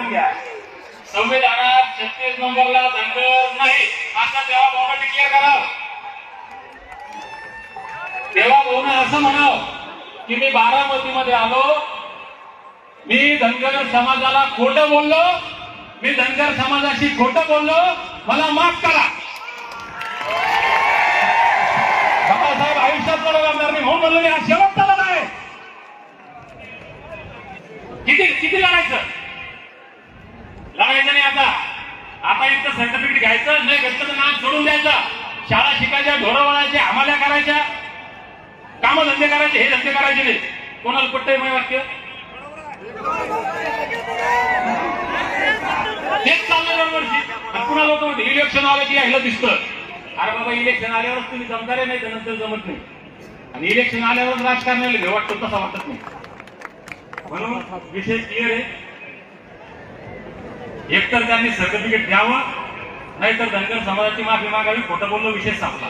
ऐकून घ्या, संविधानात 36 नंबरला धनगर नाही असं तेव्हा भाऊ डिक्लेअर करावं. तेव्हा भाऊन असं म्हणावं की मी बारामतीमध्ये आलो, मी धनगर समाजाला खोटं बोललो, मी धनगर समाजाशी खोटं बोललो, मला माफ करा. बाबासाहेब आयुष्यात लढवणार नाही म्हणून बोललो मी, आज शेवटचा लढा आहे. किती लढायचं नाही. आता इथं सर्टिफिकेट घ्यायचं नाही, घेतलं तर नाम सोडून द्यायचं. शाळा शिकायच्या, ढोरं वळायच्या, हमाल्या करायच्या, कामधंदे करायचे, हे धंदे करायचे नाही. कोणाला पटतंय माझं वाक्य? तेच चाललं दरवर्षी. पुन्हा लोक म्हणते इलेक्शन आलं की ह्याला दिसतं. अरे बाबा, इलेक्शन आल्यावरच तुम्ही जमतारे नाही, त्यानंतर जमत नाही. आणि इलेक्शन आल्यावरच राजकारणाला भेव वाटतो तसा वाटत नाही. म्हणून विषय क्लिअर आहे. एकतर त्यांनी सर्टिफिकेट द्यावं, नाहीतर धनगर समाजाची माफी मागावी. खोटं बोललो, विषय संपला.